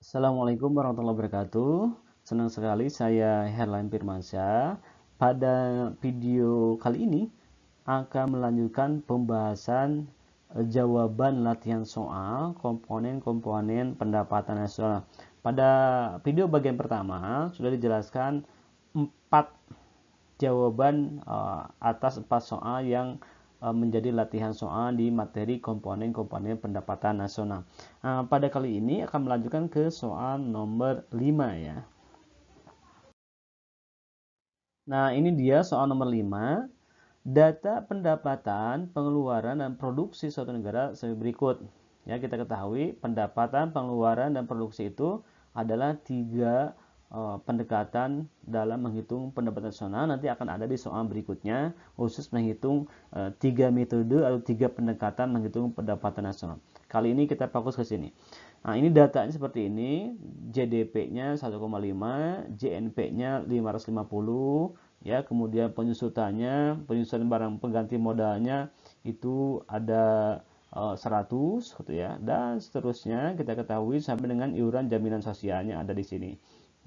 Assalamualaikum warahmatullahi wabarakatuh. Senang sekali saya Herlan Firmansyah. Pada video kali ini akan melanjutkan pembahasan jawaban latihan soal komponen-komponen pendapatan nasional. Pada video bagian pertama sudah dijelaskan 4 jawaban atas 4 soal yang menjadi latihan soal di materi komponen-komponen pendapatan nasional. Pada kali ini akan melanjutkan ke soal nomor 5 ya. Nah, ini dia soal nomor 5. Data pendapatan, pengeluaran, dan produksi suatu negara sebagai berikut. Ya, kita ketahui pendapatan, pengeluaran, dan produksi itu adalah 3 pendekatan dalam menghitung pendapatan nasional. Nanti akan ada di soal berikutnya khusus menghitung 3 metode atau 3 pendekatan menghitung pendapatan nasional. Kali ini kita fokus ke sini. Nah, ini datanya seperti ini. GDP-nya 1,5, JNP-nya 550, ya, kemudian penyusutan barang pengganti modalnya itu ada 100 gitu ya, dan seterusnya kita ketahui sampai dengan iuran jaminan sosialnya ada di sini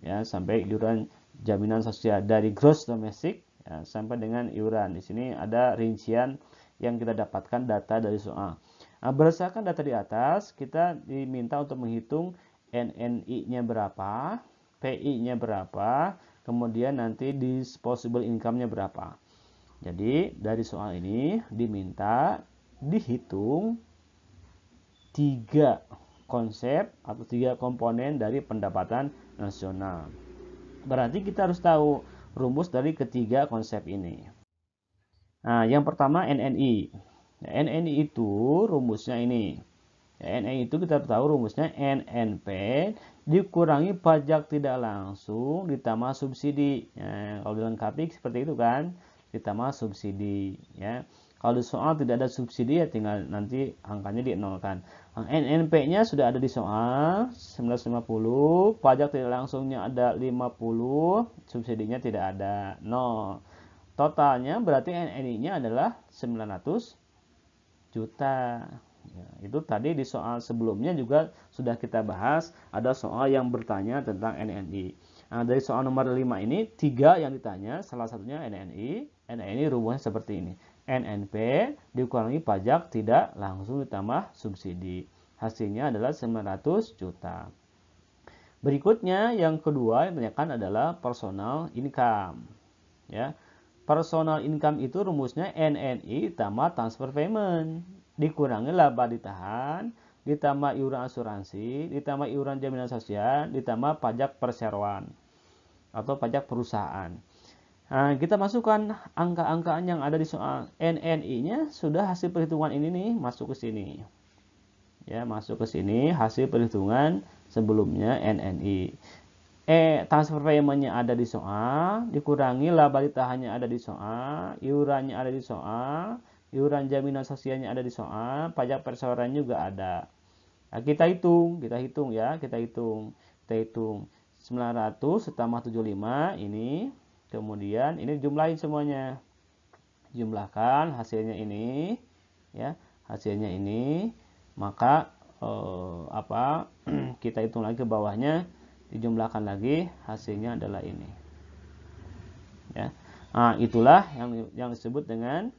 ya, sampai iuran jaminan sosial dari gross domestic ya, sampai dengan iuran. Di sini ada rincian yang kita dapatkan data dari soal. Nah, berdasarkan data di atas, kita diminta untuk menghitung NNI-nya berapa, PI-nya berapa, kemudian nanti disposable income-nya berapa. Jadi, dari soal ini diminta dihitung 3 konsep atau 3 komponen dari pendapatan nasional. Berarti kita harus tahu rumus dari ketiga konsep ini. Nah, yang pertama NNI. NNI itu rumusnya ini. NNI itu kita tahu rumusnya NNP dikurangi pajak tidak langsung ditambah subsidi. Nah, kalau dilengkapi seperti itu kan, ditambah subsidi ya. Kalau di soal tidak ada subsidi ya tinggal nanti angkanya dinolkan. Nah, NNP-nya sudah ada di soal 950, pajak tidak langsungnya ada 50, subsidinya tidak ada 0. Totalnya berarti NNI-nya adalah 900 juta. Ya, itu tadi di soal sebelumnya juga sudah kita bahas, ada soal yang bertanya tentang NNI. Nah, dari soal nomor 5 ini 3 yang ditanya, salah satunya NNI. NNI rumusnya seperti ini. NNP dikurangi pajak tidak langsung ditambah subsidi. Hasilnya adalah 900 juta. Berikutnya yang kedua yang ditanyakan adalah personal income. Ya. Personal income itu rumusnya NNI tambah transfer payment dikurangi laba ditahan ditambah iuran asuransi ditambah iuran jaminan sosial ditambah pajak perseroan atau pajak perusahaan. Nah, kita masukkan angka-angka yang ada di soal. NNI-nya sudah hasil perhitungan ini nih masuk ke sini. Ya, masuk ke sini hasil perhitungan sebelumnya NNI. Transfer payment-nya ada di soal, dikurangi laba ditahannya ada di soal, iurannya ada di soal, iuran jaminan sosialnya ada di soal, pajak perseroan juga ada. Nah, kita hitung ya, kita hitung 900 ditambah 75 ini, kemudian ini jumlahin semuanya. Jumlahkan hasilnya ini ya, hasilnya ini, maka kita hitung lagi ke bawahnya, dijumlahkan lagi hasilnya adalah ini ya. Nah, itulah yang disebut dengan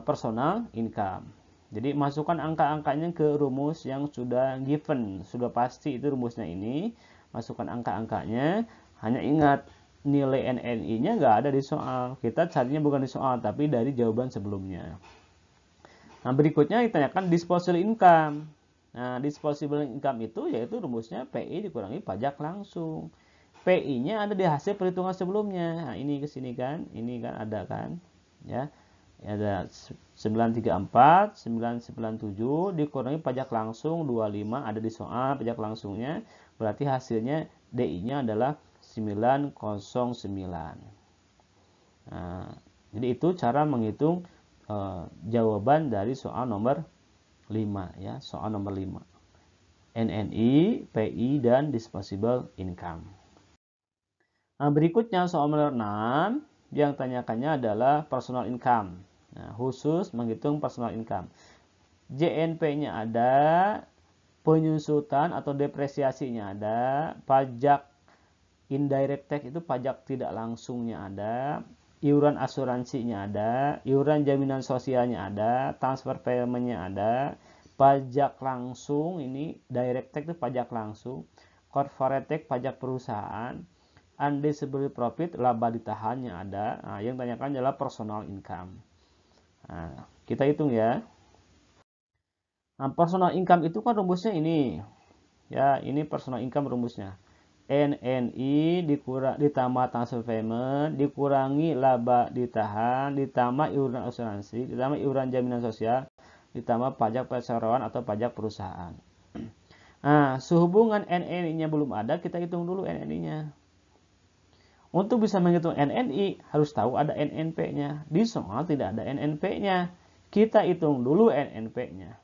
personal income. Jadi masukkan angka-angkanya ke rumus yang sudah given, sudah pasti itu rumusnya ini, masukkan angka-angkanya. Hanya ingat nilai NNI-nya nggak ada di soal, kita carinya bukan di soal tapi dari jawaban sebelumnya. Nah, berikutnya ditanyakan disposable income. Nah, disposable income itu yaitu rumusnya PI dikurangi pajak langsung. PI-nya ada di hasil perhitungan sebelumnya. Nah, ini ke sini kan, ini kan ada kan, ya. Ada 934, 997 dikurangi pajak langsung 25 ada di soal pajak langsungnya. Berarti hasilnya DI-nya adalah 909. Nah, jadi itu cara menghitung jawaban dari soal nomor 5 ya, soal nomor 5. NNI, PI, dan disposable income. Nah, berikutnya soal nomor 6 yang tanyakannya adalah personal income. Nah, khusus menghitung personal income. JNP-nya ada, penyusutan atau depresiasinya ada, pajak indirect tax itu pajak tidak langsungnya ada, iuran asuransinya ada, iuran jaminan sosialnya ada, transfer payment-nya ada, pajak langsung ini direct tax itu pajak langsung, corporate tax pajak perusahaan, undisbursed profit laba ditahannya ada. Nah, yang ditanyakan adalah personal income. Nah, kita hitung ya. Nah, personal income itu kan rumusnya ini. Ya, ini personal income rumusnya. NNI ditambah transfer payment dikurangi laba ditahan ditambah iuran asuransi ditambah iuran jaminan sosial ditambah pajak perseroan atau pajak perusahaan. Nah, sehubungan NNI-nya belum ada, kita hitung dulu NNI-nya. Untuk bisa menghitung NNI harus tahu ada NNP-nya. Di soal tidak ada NNP-nya. Kita hitung dulu NNP-nya.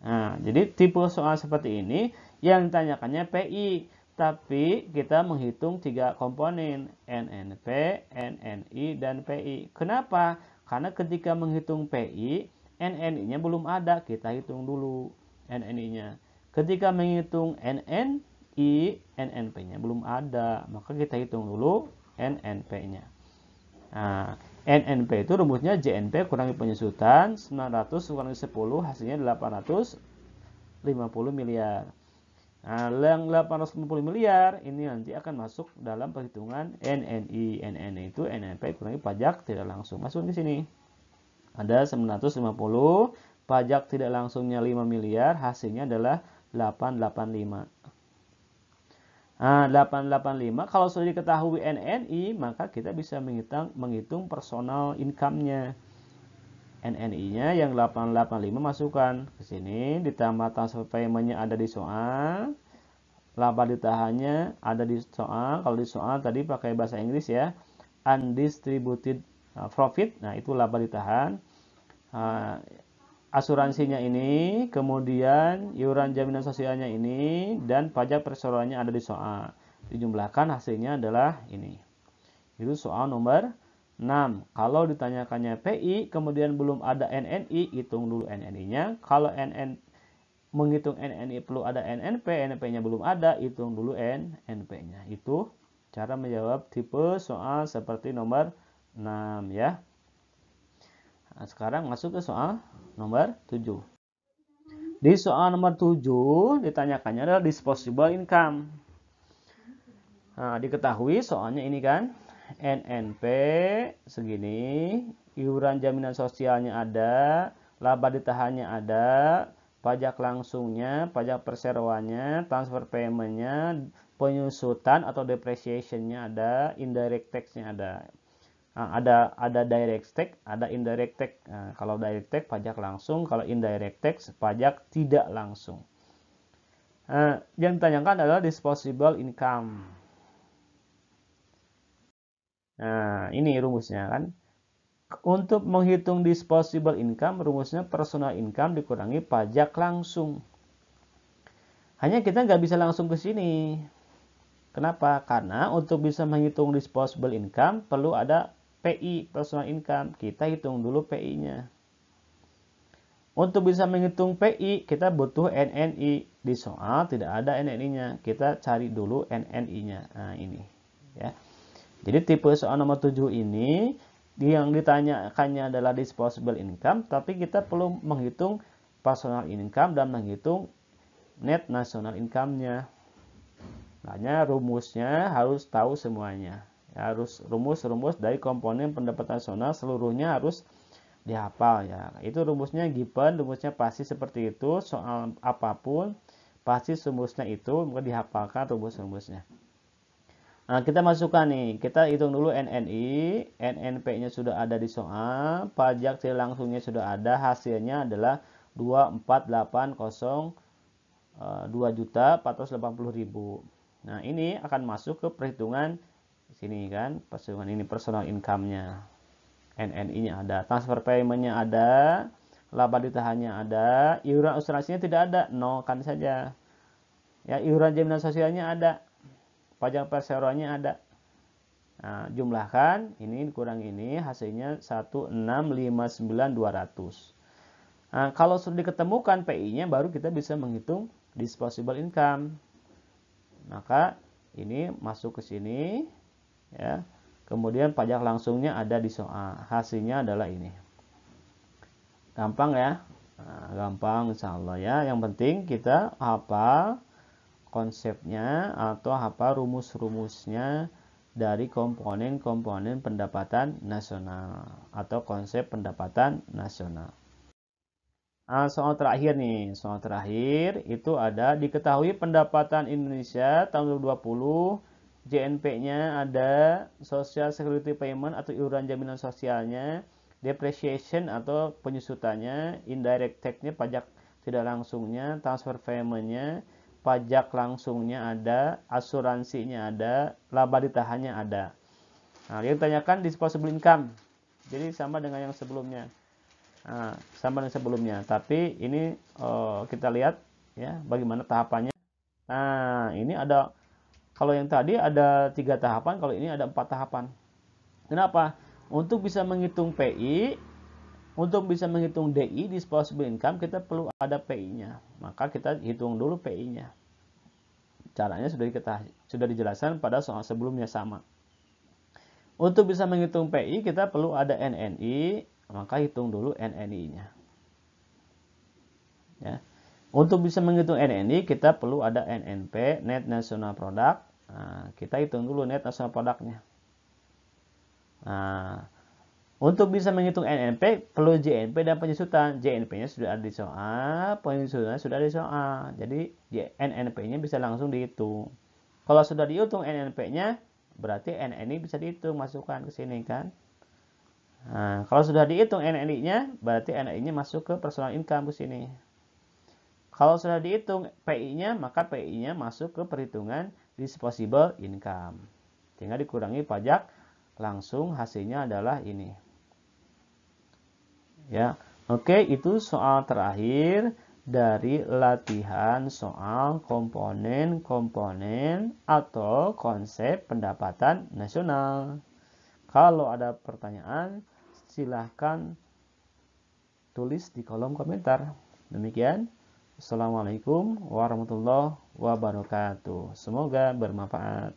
Nah, jadi tipe soal seperti ini yang ditanyakannya PI, tapi kita menghitung 3 komponen, NNP, NNI, dan PI. Kenapa? Karena ketika menghitung PI, NNI-nya belum ada, kita hitung dulu NNI-nya. Ketika menghitung NNI, NNP-nya belum ada, maka kita hitung dulu NNP-nya. Nah, NNP itu rumusnya JNP kurangi penyusutan 900 kurangi 10 hasilnya 850 miliar. Nah, yang 850 miliar ini nanti akan masuk dalam perhitungan NNI. NNI itu NNP kurangi pajak tidak langsung. Masuk di sini. Ada 950, pajak tidak langsungnya 5 miliar, hasilnya adalah 885. Nah, 885 kalau sudah diketahui NNI, maka kita bisa menghitung personal income-nya. NNI-nya yang 885 masukkan ke sini, ditambah transfer payment-nya ada di soal, laba ditahannya ada di soal. Kalau di soal tadi pakai bahasa Inggris ya, undistributed profit, nah itu laba ditahan. Asuransinya ini, kemudian iuran jaminan sosialnya ini, dan pajak perseroannya ada di soal. Dijumlahkan hasilnya adalah ini. Itu soal nomor 6. Kalau ditanyakannya PI, kemudian belum ada NNI, hitung dulu NNI-nya. Kalau menghitung NNI perlu ada NNP, NNP-nya belum ada, hitung dulu NNP-nya. Itu cara menjawab tipe soal seperti nomor 6 ya. Nah, sekarang masuk ke soal nomor 7. Di soal nomor 7 ditanyakannya adalah disposable income. Nah, diketahui soalnya ini kan NNP segini, iuran jaminan sosialnya ada, laba ditahannya ada, pajak langsungnya, pajak perseroannya, transfer payment-nya, penyusutan atau depreciation-nya ada, indirect tax-nya ada. Nah, ada direct tax, ada indirect tax. Nah, kalau direct tax pajak langsung, kalau indirect tax pajak tidak langsung. Nah, yang ditanyakan adalah disposable income. Nah, ini rumusnya kan. Untuk menghitung disposable income, rumusnya personal income dikurangi pajak langsung. Hanya kita nggak bisa langsung ke sini. Kenapa? Karena untuk bisa menghitung disposable income perlu ada PI, personal income. Kita hitung dulu PI-nya. Untuk bisa menghitung PI, kita butuh NNI. Di soal tidak ada NNI-nya. Kita cari dulu NNI-nya. Nah, ini. Ya. Jadi tipe soal nomor 7 ini, yang ditanyakannya adalah disposable income, tapi kita perlu menghitung personal income dan menghitung net national income-nya. Makanya rumusnya harus tahu semuanya. Ya, harus rumus-rumus dari komponen pendapatan nasional seluruhnya harus dihafal ya. Itu rumusnya given, rumusnya pasti seperti itu. Soal apapun pasti rumusnya itu, maka dihafalkan rumus-rumusnya. Nah, kita masukkan nih. Kita hitung dulu NNI, NNP-nya sudah ada di soal, pajak tidak langsungnya sudah ada, hasilnya adalah 2480 2.480.000. Nah, ini akan masuk ke perhitungan di sini kan, perhitungan ini personal income-nya. NNI-nya ada, transfer payment-nya ada, laba ditahannya ada, iuran asuransinya tidak ada, nolkan saja. Ya, iuran jaminan sosialnya ada, pajak perseroannya ada. Nah, jumlahkan ini kurang ini, hasilnya 1659200. Nah, kalau sudah diketemukan PI-nya, baru kita bisa menghitung disposable income. Maka ini masuk ke sini, ya. Kemudian pajak langsungnya ada di soal. Hasilnya adalah ini. Gampang ya. Nah, gampang insya Allah ya. Yang penting kita hafal konsepnya atau hafal rumus-rumusnya dari komponen-komponen pendapatan nasional atau konsep pendapatan nasional. Nah, soal terakhir nih, soal terakhir itu ada diketahui pendapatan Indonesia tahun 2020, JNP-nya ada, Social Security Payment atau iuran jaminan sosialnya, depreciation atau penyusutannya, indirect tax-nya pajak tidak langsungnya, transfer payment-nya, pajak langsungnya ada, asuransinya ada, laba ditahannya ada. Nah, yang ditanyakan disposable income. Jadi sama dengan yang sebelumnya. Nah, sama dengan sebelumnya, tapi ini kita lihat ya bagaimana tahapannya. Nah, ini ada, kalau yang tadi ada 3 tahapan, kalau ini ada 4 tahapan. Kenapa? Untuk bisa menghitung PI, untuk bisa menghitung DI, disposable income, kita perlu ada PI-nya. Maka kita hitung dulu PI-nya. Caranya sudah dijelaskan pada soal sebelumnya sama. Untuk bisa menghitung PI, kita perlu ada NNI, maka hitung dulu NNI-nya. Ya. Untuk bisa menghitung NNI, kita perlu ada NNP, Net National Product. Nah, kita hitung dulu Net National Product-nya. Nah, untuk bisa menghitung NNP, perlu JNP dan penyusutan. JNP-nya sudah ada di soal, penyusutannya sudah ada di soal. Jadi, NNP-nya bisa langsung dihitung. Kalau sudah dihitung NNP-nya, berarti NNI bisa dihitung, masukkan ke sini kan. Nah, kalau sudah dihitung NNI-nya, berarti NNI-nya masuk ke personal income ke sini. Kalau sudah dihitung PI-nya, maka PI-nya masuk ke perhitungan disposable income. Tinggal dikurangi pajak langsung, hasilnya adalah ini. Ya. Oke, itu soal terakhir dari latihan soal komponen-komponen atau konsep pendapatan nasional. Kalau ada pertanyaan, silahkan tulis di kolom komentar. Demikian. Assalamualaikum warahmatullahi wabarakatuh. Semoga bermanfaat.